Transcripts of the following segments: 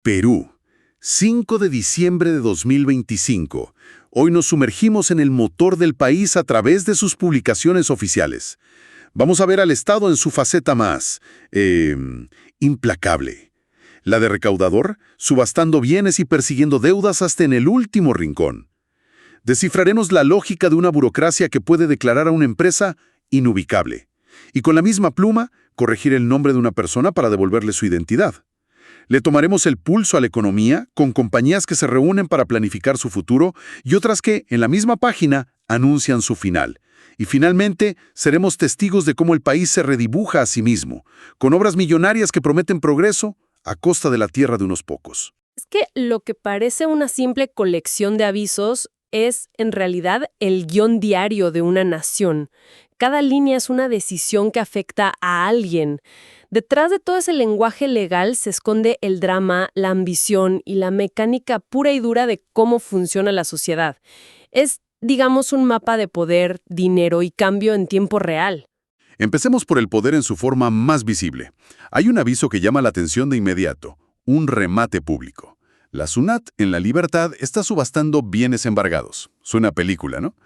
Perú, 5 de diciembre de 2025. Hoy nos sumergimos en el motor del país a través de sus publicaciones oficiales. Vamos a ver al Estado en su faceta más implacable. La de recaudador, subastando bienes y persiguiendo deudas hasta en el último rincón. Descifraremos la lógica de una burocracia que puede declarar a una empresa inubicable. Y con la misma pluma, corregir el nombre de una persona para devolverle su identidad. Le tomaremos el pulso a la economía con compañías que se reúnen para planificar su futuro y otras que, en la misma página, anuncian su final. Y finalmente, seremos testigos de cómo el país se redibuja a sí mismo, con obras millonarias que prometen progreso a costa de la tierra de unos pocos. Es que lo que parece una simple colección de avisos es, en realidad, el guión diario de una nación. Cada línea es una decisión que afecta a alguien. Detrás de todo ese lenguaje legal se esconde el drama, la ambición y la mecánica pura y dura de cómo funciona la sociedad. Es, digamos, un mapa de poder, dinero y cambio en tiempo real. Empecemos por el poder en su forma más visible. Hay un aviso que llama la atención de inmediato, un remate público. La SUNAT, en La Libertad, está subastando bienes embargados. Suena a película, ¿no?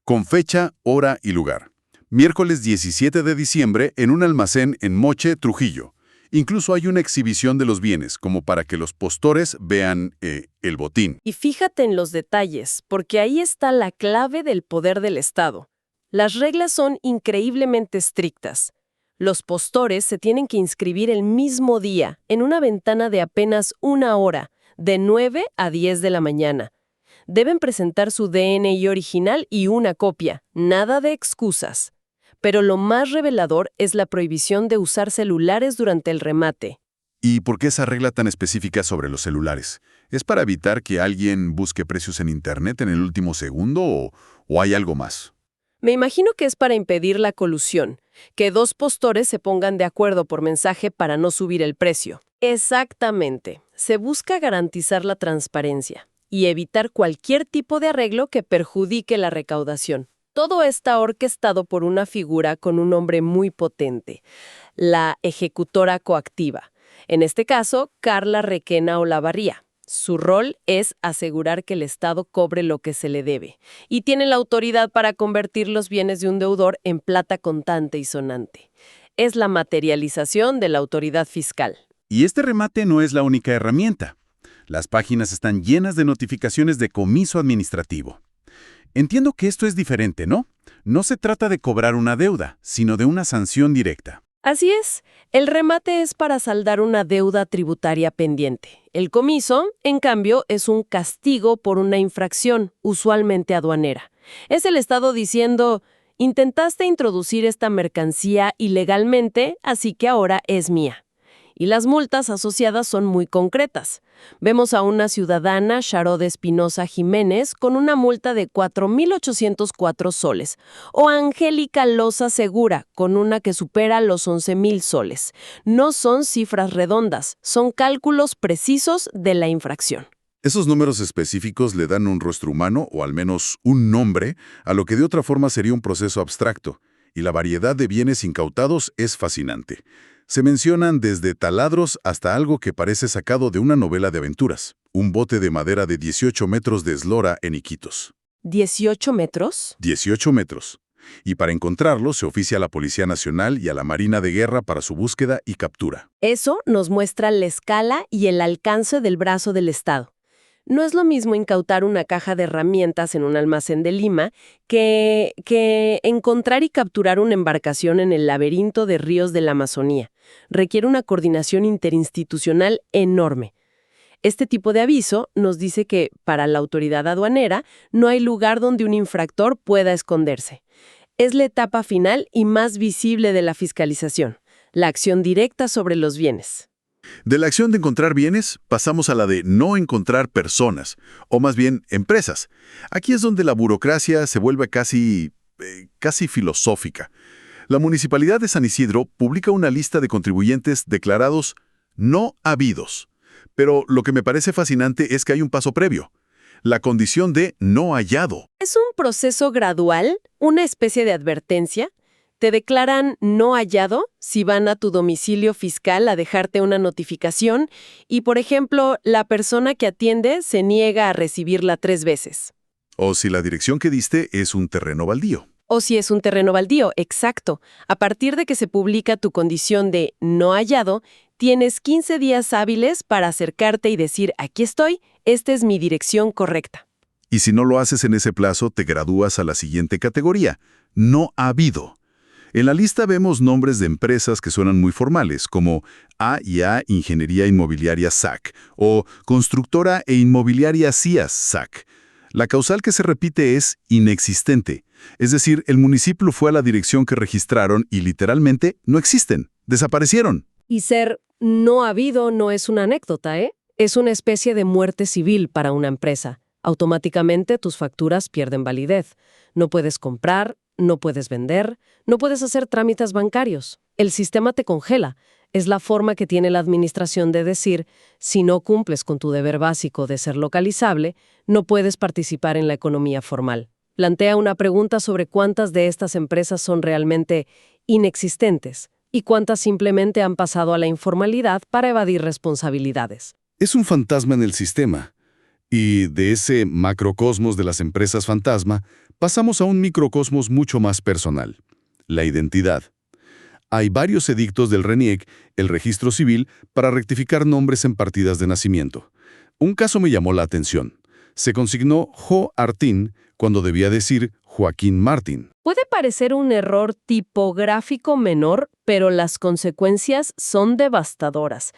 Con fecha, hora y lugar. Miércoles 17 de diciembre en un almacén en Moche, Trujillo. Incluso hay una exhibición de los bienes, como para que los postores vean el botín. Y fíjate en los detalles, porque ahí está la clave del poder del Estado. Las reglas son increíblemente estrictas. Los postores se tienen que inscribir el mismo día, en una ventana de apenas una hora, de 9 a 10 de la mañana. Deben presentar su DNI original y una copia, nada de excusas. Pero lo más revelador es la prohibición de usar celulares durante el remate. ¿Y por qué esa regla tan específica sobre los celulares? ¿Es para evitar que alguien busque precios en Internet en el último segundo o hay algo más? Me imagino que es para impedir la colusión, que dos postores se pongan de acuerdo por mensaje para no subir el precio. Exactamente. Se busca garantizar la transparencia y evitar cualquier tipo de arreglo que perjudique la recaudación. Todo está orquestado por una figura con un nombre muy potente, la ejecutora coactiva. En este caso, Carla Requena Olavarría. Su rol es asegurar que el Estado cobre lo que se le debe y tiene la autoridad para convertir los bienes de un deudor en plata contante y sonante. Es la materialización de la autoridad fiscal. Y este remate no es la única herramienta. Las páginas están llenas de notificaciones de comiso administrativo. Entiendo que esto es diferente, ¿no? No se trata de cobrar una deuda, sino de una sanción directa. Así es, el remate es para saldar una deuda tributaria pendiente. El comiso, en cambio, es un castigo por una infracción, usualmente aduanera. Es el Estado diciendo, intentaste introducir esta mercancía ilegalmente, así que ahora es mía. Y las multas asociadas son muy concretas. Vemos a una ciudadana, Sharod Espinosa Jiménez, con una multa de 4.804 soles, o a Angélica Loza Segura, con una que supera los 11.000 soles. No son cifras redondas, son cálculos precisos de la infracción. Esos números específicos le dan un rostro humano, o al menos un nombre, a lo que de otra forma sería un proceso abstracto, y la variedad de bienes incautados es fascinante. Se mencionan desde taladros hasta algo que parece sacado de una novela de aventuras, un bote de madera de 18 metros de eslora en Iquitos. ¿18 metros? 18 metros. Y para encontrarlo se oficia a la Policía Nacional y a la Marina de Guerra para su búsqueda y captura. Eso nos muestra la escala y el alcance del brazo del Estado. No es lo mismo incautar una caja de herramientas en un almacén de Lima que encontrar y capturar una embarcación en el laberinto de ríos de la Amazonía. Requiere una coordinación interinstitucional enorme. Este tipo de aviso nos dice que, para la autoridad aduanera, no hay lugar donde un infractor pueda esconderse. Es la etapa final y más visible de la fiscalización, la acción directa sobre los bienes. De la acción de encontrar bienes, pasamos a la de no encontrar personas, o más bien empresas. Aquí es donde la burocracia se vuelve casi filosófica. La Municipalidad de San Isidro publica una lista de contribuyentes declarados no habidos. Pero lo que me parece fascinante es que hay un paso previo, la condición de no hallado. Es un proceso gradual, una especie de advertencia. Te declaran no hallado si van a tu domicilio fiscal a dejarte una notificación y, por ejemplo, la persona que atiende se niega a recibirla 3 veces. O si la dirección que diste es un terreno baldío. O si es un terreno baldío, exacto. A partir de que se publica tu condición de no hallado, tienes 15 días hábiles para acercarte y decir, aquí estoy, esta es mi dirección correcta. Y si no lo haces en ese plazo, te gradúas a la siguiente categoría, no habido. En la lista vemos nombres de empresas que suenan muy formales, como A&A Ingeniería Inmobiliaria SAC o Constructora e Inmobiliaria CIAS SAC. La causal que se repite es inexistente, es decir, el municipio fue a la dirección que registraron y literalmente no existen, desaparecieron. Y ser no habido no es una anécdota, ¿eh? Es una especie de muerte civil para una empresa. Automáticamente tus facturas pierden validez. No puedes comprar, no puedes vender, no puedes hacer trámites bancarios. El sistema te congela. Es la forma que tiene la administración de decir, si no cumples con tu deber básico de ser localizable, no puedes participar en la economía formal. Plantea una pregunta sobre cuántas de estas empresas son realmente inexistentes y cuántas simplemente han pasado a la informalidad para evadir responsabilidades. Es un fantasma en el sistema. Y de ese macrocosmos de las empresas fantasma, pasamos a un microcosmos mucho más personal, la identidad. Hay varios edictos del RENIEC, el registro civil, para rectificar nombres en partidas de nacimiento. Un caso me llamó la atención. Se consignó Jo Artín cuando debía decir Joaquín Martín. Puede parecer un error tipográfico menor, pero las consecuencias son devastadoras.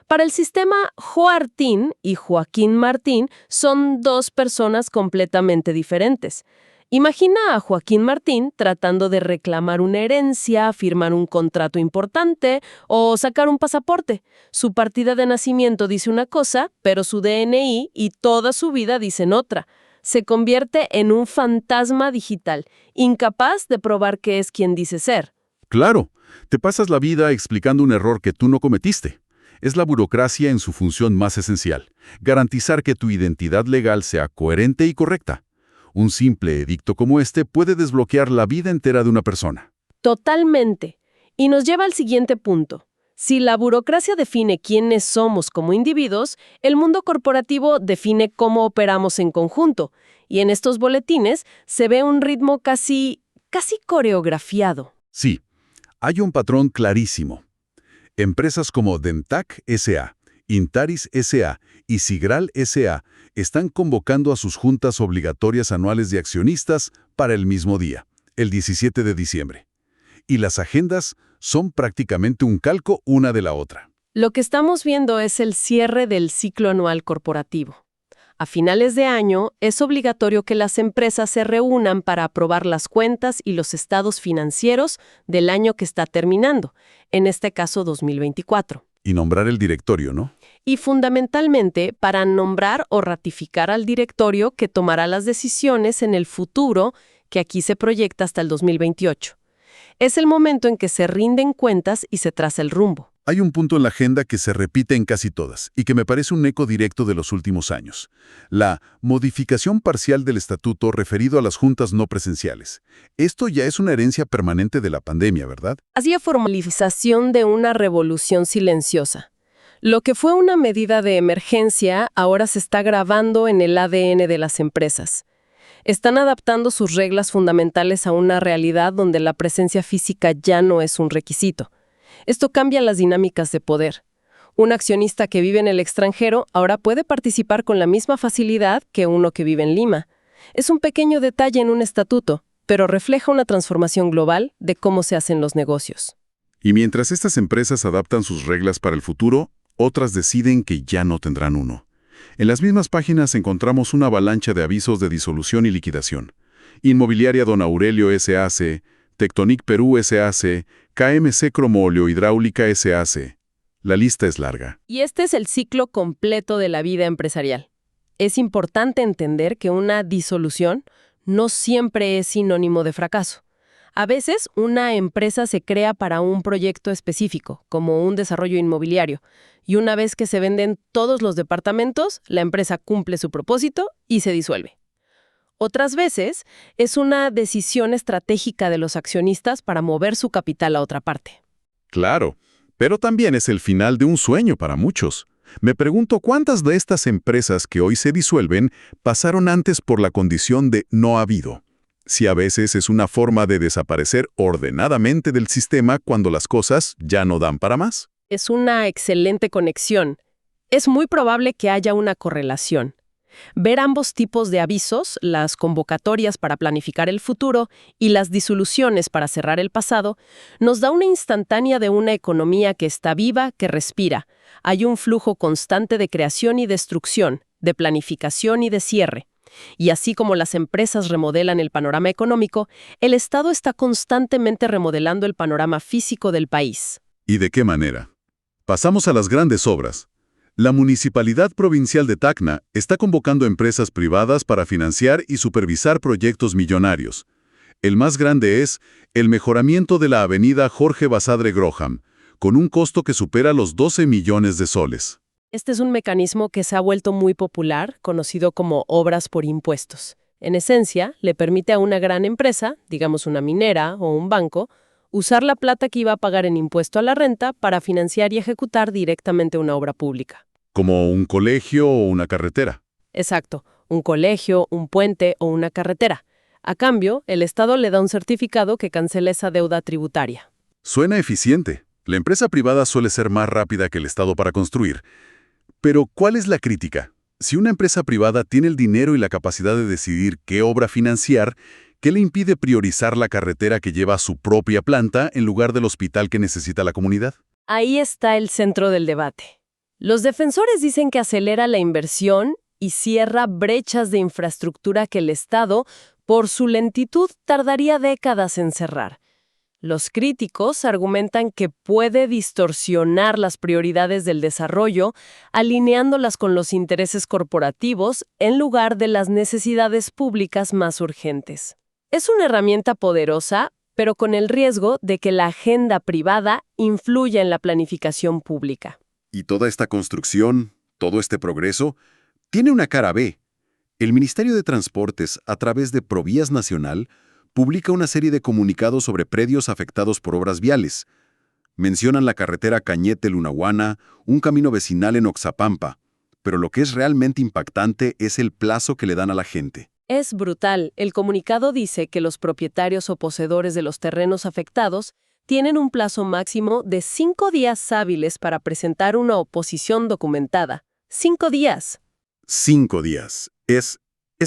Para el sistema, Joartín y Joaquín Martín son 2 personas completamente diferentes. Imagina a Joaquín Martín tratando de reclamar una herencia, firmar un contrato importante o sacar un pasaporte. Su partida de nacimiento dice una cosa, pero su DNI y toda su vida dicen otra. Se convierte en un fantasma digital, incapaz de probar que es quien dice ser. Claro, te pasas la vida explicando un error que tú no cometiste. Es la burocracia en su función más esencial, garantizar que tu identidad legal sea coherente y correcta. Un simple edicto como este puede desbloquear la vida entera de una persona. Totalmente. Y nos lleva al siguiente punto. Si la burocracia define quiénes somos como individuos, el mundo corporativo define cómo operamos en conjunto. Y en estos boletines se ve un ritmo casi coreografiado. Sí, hay un patrón clarísimo. Empresas como Demtac S.A., Intaris S.A. y Sigral S.A. están convocando a sus juntas obligatorias anuales de accionistas para el mismo día, el 17 de diciembre. Y las agendas son prácticamente un calco una de la otra. Lo que estamos viendo es el cierre del ciclo anual corporativo. A finales de año, es obligatorio que las empresas se reúnan para aprobar las cuentas y los estados financieros del año que está terminando, en este caso 2024. Y nombrar el directorio, ¿no? Y fundamentalmente para nombrar o ratificar al directorio que tomará las decisiones en el futuro, que aquí se proyecta hasta el 2028. Es el momento en que se rinden cuentas y se traza el rumbo. Hay un punto en la agenda que se repite en casi todas y que me parece un eco directo de los últimos años. La modificación parcial del estatuto referido a las juntas no presenciales. Esto ya es una herencia permanente de la pandemia, ¿verdad? Hacía formalización de una revolución silenciosa. Lo que fue una medida de emergencia ahora se está grabando en el ADN de las empresas. Están adaptando sus reglas fundamentales a una realidad donde la presencia física ya no es un requisito. Esto cambia las dinámicas de poder. Un accionista que vive en el extranjero ahora puede participar con la misma facilidad que uno que vive en Lima. Es un pequeño detalle en un estatuto, pero refleja una transformación global de cómo se hacen los negocios. Y mientras estas empresas adaptan sus reglas para el futuro, otras deciden que ya no tendrán uno. En las mismas páginas encontramos una avalancha de avisos de disolución y liquidación. Inmobiliaria Don Aurelio S.A.C., Tectonic Perú S.A.C., KMC Cromolio Hidráulica S.A.C. La lista es larga. Y este es el ciclo completo de la vida empresarial. Es importante entender que una disolución no siempre es sinónimo de fracaso. A veces, una empresa se crea para un proyecto específico, como un desarrollo inmobiliario, y una vez que se venden todos los departamentos, la empresa cumple su propósito y se disuelve. Otras veces es una decisión estratégica de los accionistas para mover su capital a otra parte. Claro, pero también es el final de un sueño para muchos. Me pregunto cuántas de estas empresas que hoy se disuelven pasaron antes por la condición de no habido. Si a veces es una forma de desaparecer ordenadamente del sistema cuando las cosas ya no dan para más. Es una excelente conexión. Es muy probable que haya una correlación. Ver ambos tipos de avisos, las convocatorias para planificar el futuro y las disoluciones para cerrar el pasado, nos da una instantánea de una economía que está viva, que respira. Hay un flujo constante de creación y destrucción, de planificación y de cierre. Y así como las empresas remodelan el panorama económico, el Estado está constantemente remodelando el panorama físico del país. ¿Y de qué manera? Pasamos a las grandes obras. La Municipalidad Provincial de Tacna está convocando empresas privadas para financiar y supervisar proyectos millonarios. El más grande es el mejoramiento de la avenida Jorge Basadre Groham, con un costo que supera los 12 millones de soles. Este es un mecanismo que se ha vuelto muy popular, conocido como obras por impuestos. En esencia, le permite a una gran empresa, digamos una minera o un banco, usar la plata que iba a pagar en impuesto a la renta para financiar y ejecutar directamente una obra pública. Como un colegio o una carretera. Exacto, un colegio, un puente o una carretera. A cambio, el Estado le da un certificado que cancela esa deuda tributaria. Suena eficiente. La empresa privada suele ser más rápida que el Estado para construir. Pero, ¿cuál es la crítica? Si una empresa privada tiene el dinero y la capacidad de decidir qué obra financiar, ¿qué le impide priorizar la carretera que lleva a su propia planta en lugar del hospital que necesita la comunidad? Ahí está el centro del debate. Los defensores dicen que acelera la inversión y cierra brechas de infraestructura que el Estado, por su lentitud, tardaría décadas en cerrar. Los críticos argumentan que puede distorsionar las prioridades del desarrollo, alineándolas con los intereses corporativos en lugar de las necesidades públicas más urgentes. Es una herramienta poderosa, pero con el riesgo de que la agenda privada influya en la planificación pública. Y toda esta construcción, todo este progreso, tiene una cara B. El Ministerio de Transportes, a través de Provías Nacional, publica una serie de comunicados sobre predios afectados por obras viales. Mencionan la carretera Cañete-Lunahuana, un camino vecinal en Oxapampa, pero lo que es realmente impactante es el plazo que le dan a la gente. Es brutal. El comunicado dice que los propietarios o poseedores de los terrenos afectados tienen un plazo máximo de 5 días hábiles para presentar una oposición documentada. 5 días. 5 días. Es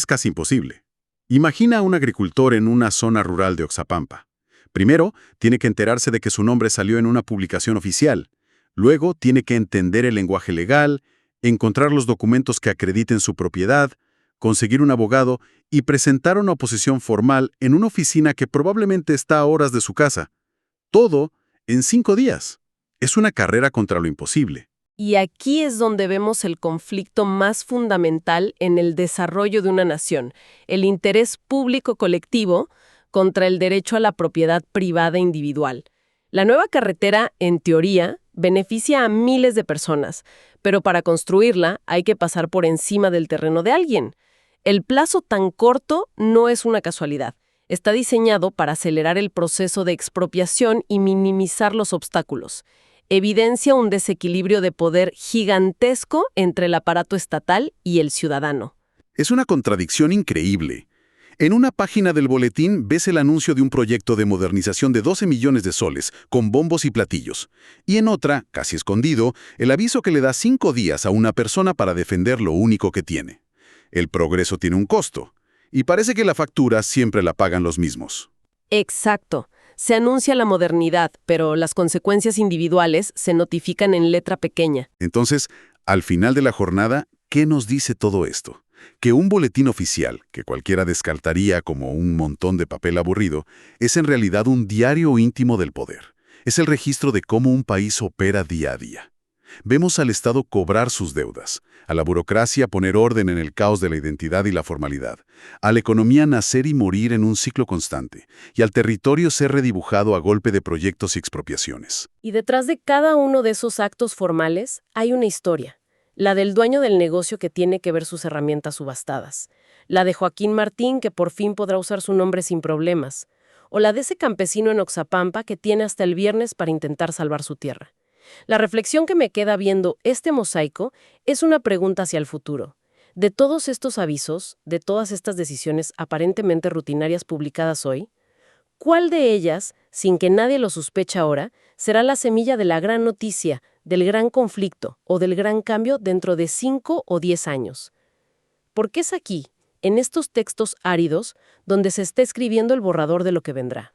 casi imposible. Imagina a un agricultor en una zona rural de Oxapampa. Primero, tiene que enterarse de que su nombre salió en una publicación oficial. Luego, tiene que entender el lenguaje legal, encontrar los documentos que acrediten su propiedad, conseguir un abogado y presentar una oposición formal en una oficina que probablemente está a horas de su casa. Todo en 5 días. Es una carrera contra lo imposible. Y aquí es donde vemos el conflicto más fundamental en el desarrollo de una nación, el interés público colectivo contra el derecho a la propiedad privada individual. La nueva carretera, en teoría, beneficia a miles de personas, pero para construirla hay que pasar por encima del terreno de alguien. El plazo tan corto no es una casualidad. Está diseñado para acelerar el proceso de expropiación y minimizar los obstáculos. Evidencia un desequilibrio de poder gigantesco entre el aparato estatal y el ciudadano. Es una contradicción increíble. En una página del boletín ves el anuncio de un proyecto de modernización de 12 millones de soles, con bombos y platillos. Y en otra, casi escondido, el aviso que le da 5 días a una persona para defender lo único que tiene. El progreso tiene un costo. Y parece que la factura siempre la pagan los mismos. Exacto. Se anuncia la modernidad, pero las consecuencias individuales se notifican en letra pequeña. Entonces, al final de la jornada, ¿qué nos dice todo esto? Que un boletín oficial, que cualquiera descartaría como un montón de papel aburrido, es en realidad un diario íntimo del poder. Es el registro de cómo un país opera día a día. Vemos al Estado cobrar sus deudas, a la burocracia poner orden en el caos de la identidad y la formalidad, a la economía nacer y morir en un ciclo constante, y al territorio ser redibujado a golpe de proyectos y expropiaciones. Y detrás de cada uno de esos actos formales hay una historia. La del dueño del negocio que tiene que ver sus herramientas subastadas. La de Joaquín Martín, que por fin podrá usar su nombre sin problemas. O la de ese campesino en Oxapampa que tiene hasta el viernes para intentar salvar su tierra. La reflexión que me queda viendo este mosaico es una pregunta hacia el futuro. De todos estos avisos, de todas estas decisiones aparentemente rutinarias publicadas hoy, ¿cuál de ellas, sin que nadie lo sospeche ahora, será la semilla de la gran noticia, del gran conflicto o del gran cambio dentro de 5 o 10 años? Porque es aquí, en estos textos áridos, donde se está escribiendo el borrador de lo que vendrá.